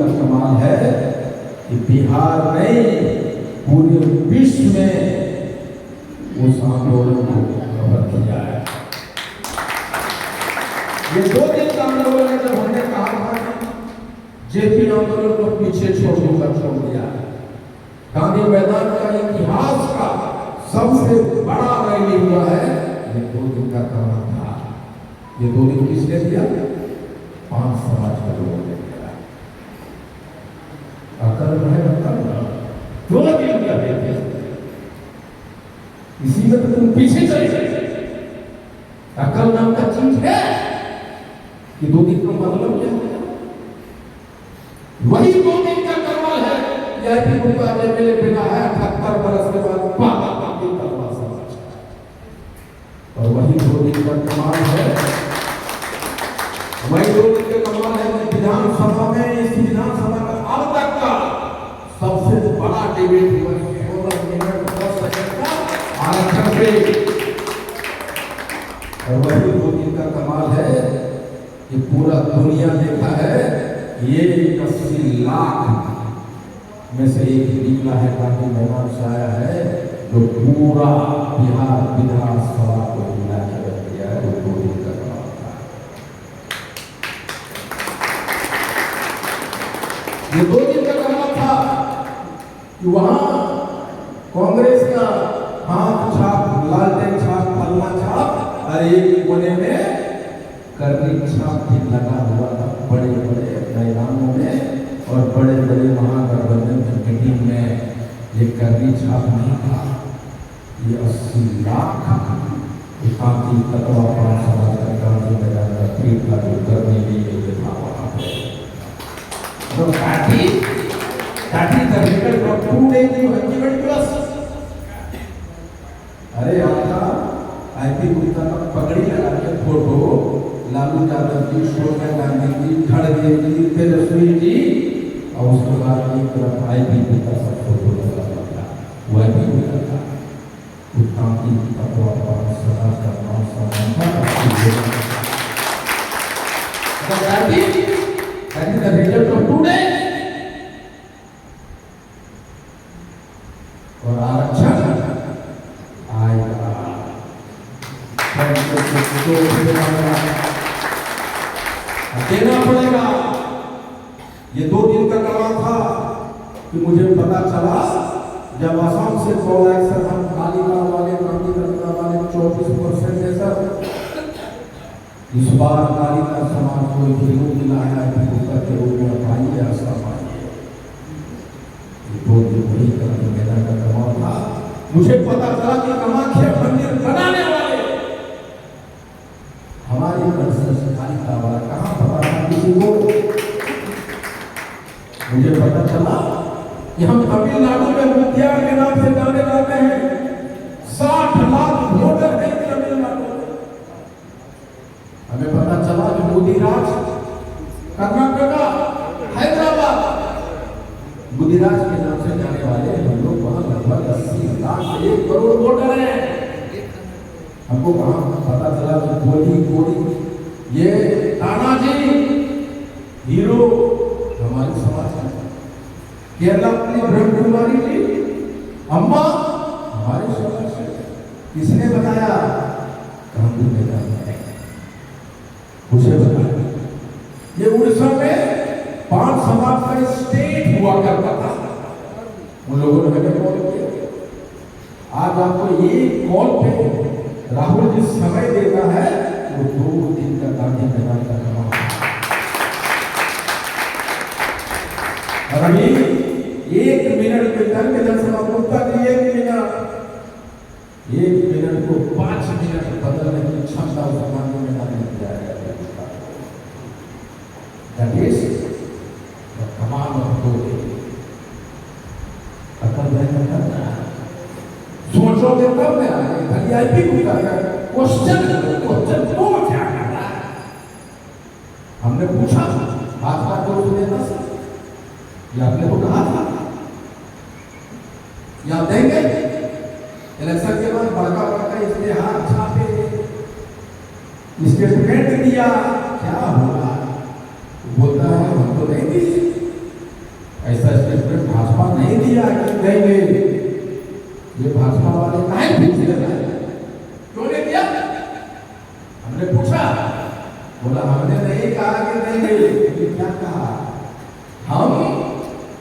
का कमाल है कि बिहार नहीं पूरे विश्व में उस आंदोलन को कवर किया है। ये 2 दिन का आंदोलन है। जब हमने कहा था जेपी आंदोलन को पीछे छोड़ दिया, गांधी मैदान का इतिहास का सबसे बड़ा रैली हुआ है, ये 2 दिन का काम था। ये 2 दिन किसने दिया? 5 समाज के लोगों ने दिया। अकल है अकल 2 दिन का देते, इसी में तो तुम पीछे चले गए। अकल नाम का चीज है कि 2 दिन का मतलब क्या है? वही 2 दिन का कमाल है। यह भी मुकाबले में बिना है 78 बरस के बाद बाकी करवा समाज, और वही 2 दिन का कमाल है। वही 2 दिन का कमाल है कि विधानसभा में, इस विधानसभा का अब तक का सबसे बड़ा डिबेट हुआ है 16 मिनट 10 सेकंड का आरक्षण पे। और वही 2 दिन का कमाल है कि पूरा दुनिया देखा है। ये 80 लाख में से एक निकला है, गांधी मैदान से आया है, जो पूरा बिहार विधानसभा को मिला के रख दिया है। वो 2 दिन का कमाल था। ये 2 दिन का कमाल था कि वहां कांग्रेस का हाथ छाप, लालटेन छाप, पलमा छाप, और एक कोने में करनी छाप भी लगा हुआ था बड़े बड़े मैदानों में और बड़े बड़े महागठबंधन की मीटिंग में। ये करनी छाप नहीं था, ये 80 लाख ताकि तत्वा पांच समाज का गांधी मैदान का पीठ लागू करने के लिए था वहां पे। तो काठी तरीके को टूटे की हकीकत प्लस। अरे आपका आईपी गुप्ता का पगड़ी लगा के फोटो लालू यादव जी, सोनिया गांधी जी, खड़गे जी, तेजस्वी जी, और उसके बाद एक तरफ आईपी गुप्ता सब फोटो लगा था। वह भी हुआ था उत्तांकी तत्वा पांच समाज का नाम सम्मान था। the result of today और आरक्षण आएगा। देना पड़ेगा। ये 2 दिन का कमाल था कि मुझे पता चला जब असम से कॉल आए सर हम कालीका वाले गांधी रत्ना वाले 24% है सर, इस बार कालीका समाज को हिंदू दिलाया है के रूप में पाइए असम आइए। 2 दिन वही करने मेरा का कमाल था। मुझे पता चला कि कामाख्या मंदिर बनाने वाले हमारी कालीका वाला कहाँ पता था किसी को। मुझे पता चला कि हम तमिलनाडु में मुखिया के नाम से जाने जाते हैं। 60 लाख वोटर हैं तमिलनाडु में। हमें पता चला कि मोदी राज कर्नाटक हैदराबाद मोदी राज के नाम से जाने वाले हम लोग वहां लगभग 80 लाख 1 करोड़ वोटर हैं। हमको कहाँ पता चला कि कोडी ये तानाजी हीरो हमारे समाज का, केरला की ब्रह्म कुमारी जी अम्मा हमारे समाज से। किसने बताया? गांधी मैदान में उसे बताया। ये उड़ीसा में 5 समाज का स्टेट हुआ करता था। उन लोगों ने हमें कॉल किया। आज आपको ये कॉल पे राहुल जी समय देता है, वो 2 दिन का गांधी मैदान का कमाल है। और अभी 1 मिनट के तक विधानसभा मुद्दा की 1 मिनट को 5 मिनट बदलने की क्षमता उस गांधी मैदान में दिया है। That is the command of God. अकल नहीं करना, सोचोगे तब में आगे। खाली आईपी को करना क्वेश्चन तो क्या करना है? हमने पूछा भाजपा को देना सर, या आपने को कहा था या देंगे? इलेक्शन के बाद बड़का बड़का इश्तेहार छापे, स्टेटमेंट दिया, क्या होगा? बोलता है हम तो नहीं दिए। देंगे। ये भाजपा वाले काहे पीछे रह रहे हैं? क्यों नहीं दिया? हमने पूछा, बोला हमने नहीं कहा कि देंगे। लेकिन क्या कहा? हम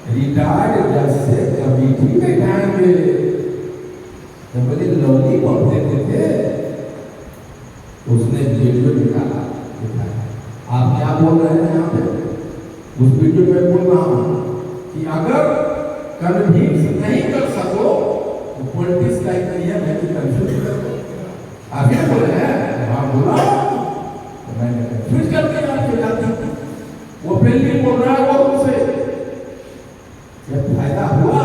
रिटायर्ड जज से कमेटी बैठाएंगे। तो बोले लॉलीपॉप देते थे, उसने वीडियो निकाला, आप क्या बोल रहे हैं यहाँ पे? उस वीडियो में बोल रहा हूँ कि अगर कन्विंस नहीं कर सको तो पॉलिटिक्स का एक नियम है कि कंफ्यूज कर दो। आप क्या बोल रहे हैं? हाँ बोला, तो मैंने कंफ्यूज कर दिया आपको जाती। वो पहले बोल रहा है वो उनसे जब फायदा हुआ,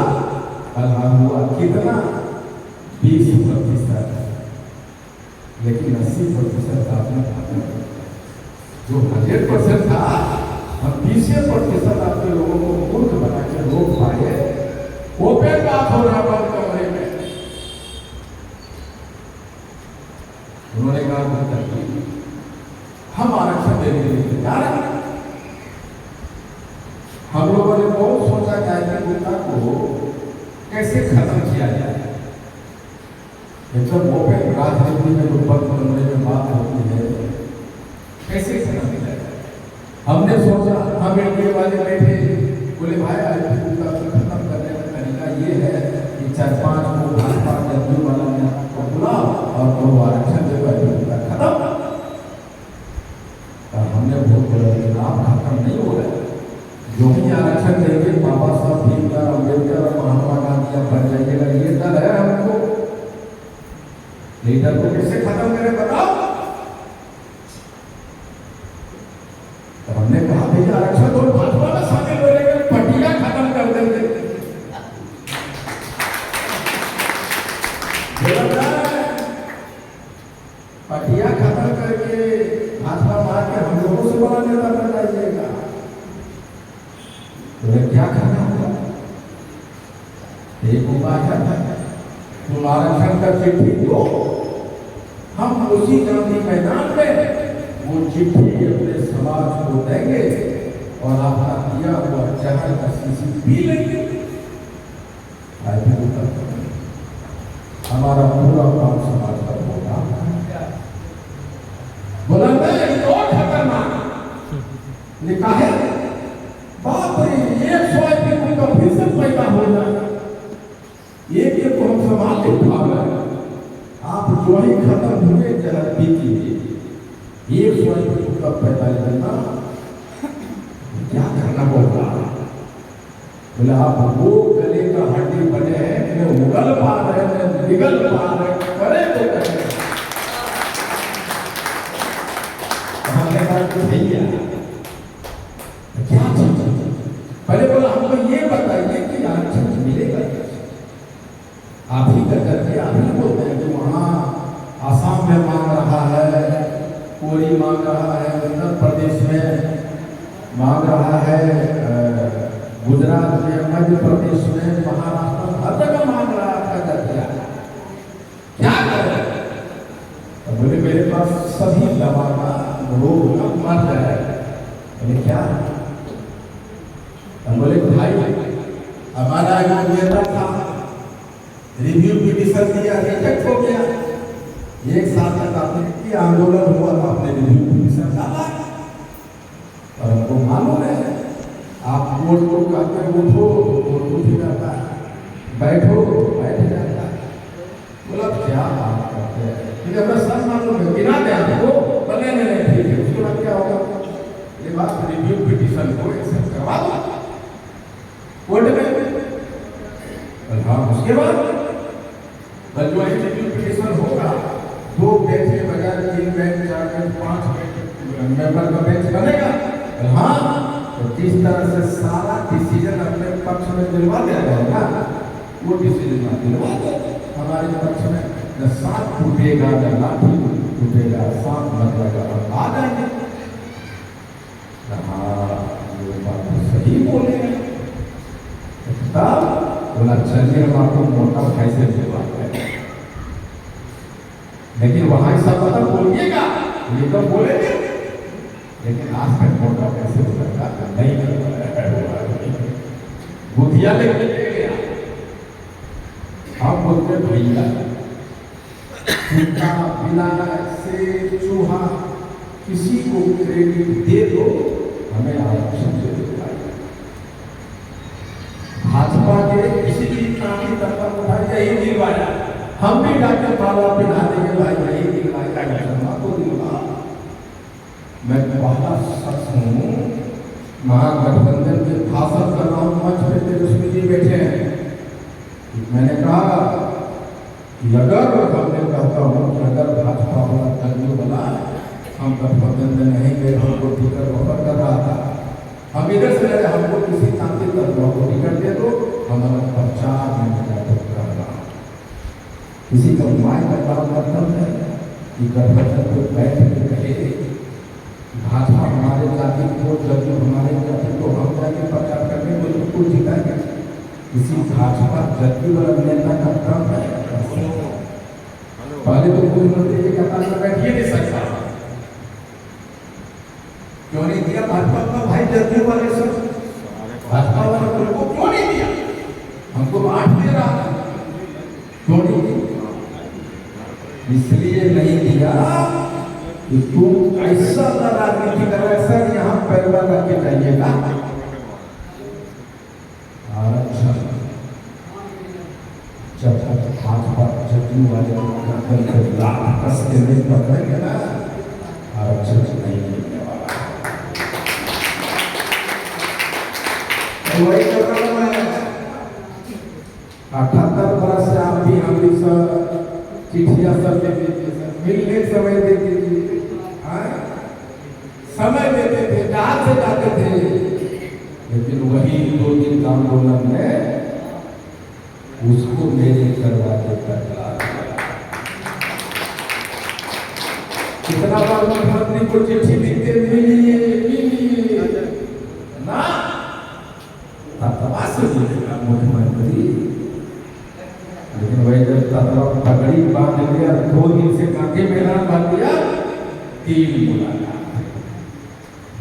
अल्लाह हुआ कितना 20%, लेकिन 80% आपने भागा। जो 100% था, हम 20% आपके लोगों को मूर्ख बना के रोक पाए। वो पे बात हो रहा बंद कमरे में। उन्होंने कहा हम आरक्षण देने के लिए तैयार हैं। हम लोगों ने बहुत सोचा जाए कि गुंडा को कैसे खत्म किया जाए। एकदम ओपन राजनीति में जो बंद कमरे में बात होती है, कैसे खत्म किया जाए। हमने सोचा, हम एनडीए वाले बैठे, बोले भाई गुंडा को खत्म करने का तरीका ये है कि 4-5 को भाजपा जदयू वाला ने आपको बुलाओ और वो आरक्षण देगा, गुंडा खत्म। हमने बहुत बड़ा नाम खत्म नहीं हो रहा है। जो भी आरक्षण देंगे बाबा साहब भीमराव अम्बेडकर और महात्मा गांधी बन जाएगा। ये डर है हमको। लीडर को कैसे खत्म करें बताओ? तो हमने कहा भैया आरक्षण तो भाजपा में शामिल हो जाएगा, पटिया खत्म कर देंगे। पटिया खत्म करके भाजपा मार के हम लोगों से बड़ा नेता बन जाइएगा। तो क्या करना होगा? एक उपाय है, तुम आरक्षण का चिट्ठी दो, हम उसी गांधी मैदान में वो चिट्ठी अपने समाज को देंगे और आपका दिया हुआ जहर का शीशी पी लेंगे। हमारा पूरा काम समाज का होगा। बोला नहीं तो खतरनाक लिखा है। बाप रे, 100 का फीसद पैदा हो जाएगा। एक को हम संभाल के उठा रहे। आप जो ही खत्म हुए जरा पीजिए। 100 का पैदा लेना क्या करना होगा? बोले आप वो गले का हड्डी बने हैं कि उगल पा रहे हैं, निगल पा रहे हैं, करे तो करे। हमने कहा कि भैया क्या चीज? पहले बोला हमको ये बताइए कि आरक्षण मिलेगा कैसे? आप ही करके आप ही बोलते हैं कि वहाँ आसाम में मांग रहा है, कोरी मांग रहा है, उत्तर प्रदेश में मांग रहा है, गुजरात में, मध्य प्रदेश में, महाराष्ट्र में, हर जगह मांग रहा है। क्या करें? तो बोले मेरे पास सभी दवा का रोग का मर है। बोले क्या? बोले भाई हमारा एक नेता था, रिव्यू पिटीशन दिया, रिजेक्ट हो गया। एक साल तक आपने आंदोलन हुआ था, आपने रिव्यू पिटीशन डाला और हमको मालूम है आप कोर्ट को कहते उठो तो कोर्ट उठ जाता है, बैठो बैठ जाता है। बोला क्या बात करते हैं? ठीक है, मैं सब मालूम है, गिना दे आपको। बोले नहीं ठीक है, उसके बाद क्या होगा? ये बात रिव्यू पिटीशन को एक्सेप्ट करवा दो कोर्ट में। हाँ, उसके बाद जो रिव्यू पिटीशन होगा 2 बेंच के बजाय 3 बेंच, 4 बेंच, 5 मेंबर का बेंच बनेगा। हाँ, तो किस तरह से सारा डिसीजन अपने पक्ष में दिलवा दिया जाएगा, वो डिसीजन दिलवा दे हमारे पक्ष में। न सांप टूटेगा, न लाठी टूटेगा, सांप लगेगा और आ जाएंगे। हाँ, ये बात तो सही बोले। तब बोला चलिए हम आपको मोटा भाई से दिलवाते हैं, लेकिन वहां सब पता बोलिएगा, ये तो बोलेंगे, लेकिन आज तक मोटा कैसे होगा नहीं। बुधिया लेके गया गधा, बिलाय, शेर, चूहा, किसी को क्रेडिट दे दो, हमें आरक्षण दे दो। भाजपा के किसी की नामी तक पर उठाई यही दिलवाया, हम भी डॉक्टर बाबा पिला देंगे भाई, यही दिलवाया को दिलवा। मैं पहला शख्स हूँ महागठबंधन के भाषण कर रहा हूँ, मंच पे तेजस्वी जी बैठे हैं। मैंने कहा कि अगर मैं कहता हूँ कि अगर भाजपा वाला कर्मियों वाला हम गठबंधन में नहीं गए, हमको टिकट ऑफर कर रहा था, हम इधर से लगे, हमको किसी तांत्रिक तत्व को टिकट दे दो, हमारा प्रचार नहीं करना। किसी का माय का काम मतलब है कि गठबंधन को बैठ के कहे भाजपा हमारे जाति को, जदयू हमारे जाति को, हम जाके प्रचार करने को बिल्कुल जिताएंगे। किसी भाजपा जदयू वाला नेता का काम है। पहले तो मुख्यमंत्री के कतार में बैठिए नहीं सकता, क्यों नहीं दिया भाजपा का भाई जदयू वाले सब, भाजपा वाले को क्यों नहीं दिया? हमको 8 दे रहा था, क्यों नहीं दिया? इसलिए नहीं दिया कि तुम ऐसा राजनीति कर रहे सर, यहाँ पैरवा करके जाइएगा। आरक्षण जब भाजपा जदयू वाले लाभ कस के नहीं पकड़ेंगे ना, आरक्षण नहीं मिलने वाला। वही कर रहा हूँ मैं, 78 वर्ष से आप भी हम भी सब चिट्ठियाँ सब दे दीजिए, सर मिलने समय दे दीजिए, समय देते थे, जहाँ से जाते थे, लेकिन वही 2 दिन का आंदोलन में उसको मेरे करवाते करता। कितना बार मुख्यमंत्री को चिट्ठी लिखते मिलिए ना, तत्वा से मिलेगा मुख्यमंत्री, लेकिन वही जब तत्वा पगड़ी बांध लिया, 2 दिन से कांके मैदान बांध दिया, 3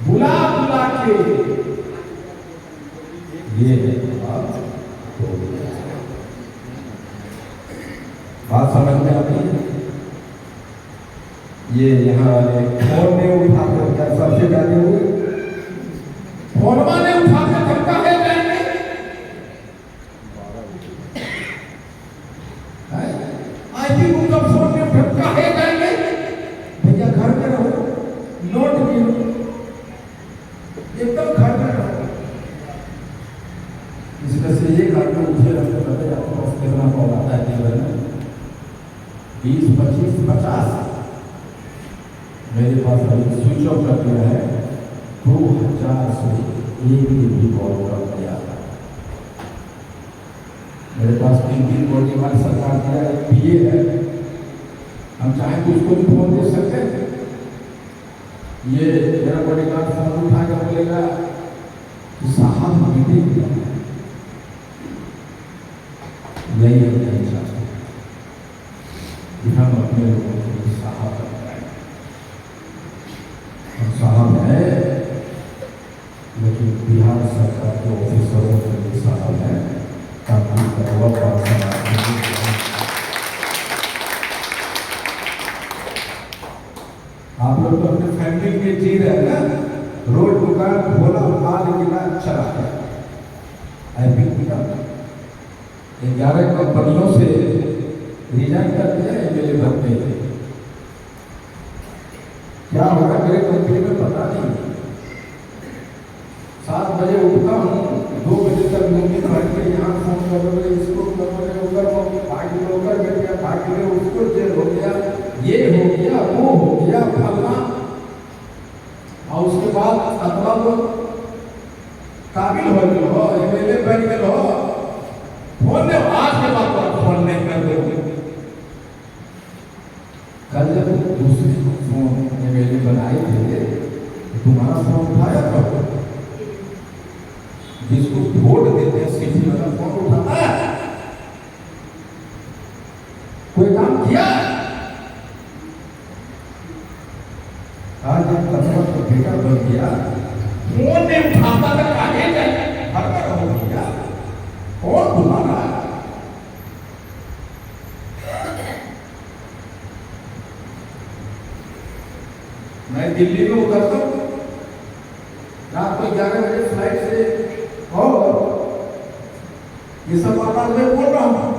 बुला के ये बात समझ में आती है। ये यहाँ फोन में उठा कर क्या सबसे ज्यादा हुए, फोनमा ने उठा कर धक्का है जाएंगे, आईटी उनका फोन में धक्का है जाएंगे, भैया घर में रहो, नोट गिनो, एकदम घर में रहो। इसमें से ये घर में मुझे रखते पता आपके पास कितना कॉल आता है जीवन में, 20, 25, 50। मेरे पास अभी स्विच ऑफ कर दिया है, 2000 से एक भी कॉल कर दिया। मेरे पास 3 बॉडी वाली सरकार दिया, एक पीए है, हम चाहें तो उसको भी फोन दे सकते हैं। ये मेरा बॉडीगार्ड फोन उठा कर बोलेगा कि साहब मीटिंग नहीं चाहते कि हम अपने लोगों को साहब बनाए। हम साहब है, लेकिन बिहार सरकार के ऑफिसरों के लिए साहब है, ताकि आप लोग तो अपने फैमिली में जी रहे हैं ना, रोड दुकान खोला, माल गिरा, चला गया। 11 कंपनियों से रिजाइन कर दिया एमएलए बनते थे, क्या होगा मेरे कंपनी में पता नहीं। 7 बजे उठता हूँ, 2 बजे तक मूवी बैठ के यहाँ फोन करोगे, इसको करोगे, उधर भाग लोकर बैठ गया, भाग गए, उसको जेल हो गया, ये हो गया, वो हो गया, फलना। और उसके बाद अथवा लोग काबिल हो गए हो, एमएलए बन गए हो, फोन ने आज के बाद फोन नहीं कर दोगे। कल जब दूसरे फोन एमएलए बनाए थे, तुम्हारा फोन उठाया था, जिसको वोट देते हैं सिटी वाला फोन उठाता है, कोई काम किया? आज जब तत्व का बेटा बन गया, फोन ने उठाता था, आगे जाए घर में हो गया, कौन बुला रहा है? मैं दिल्ली में उतरता हूँ रात को 11 बजे फ्लाइट से, और ये सब बात मैं बोल रहा हूँ।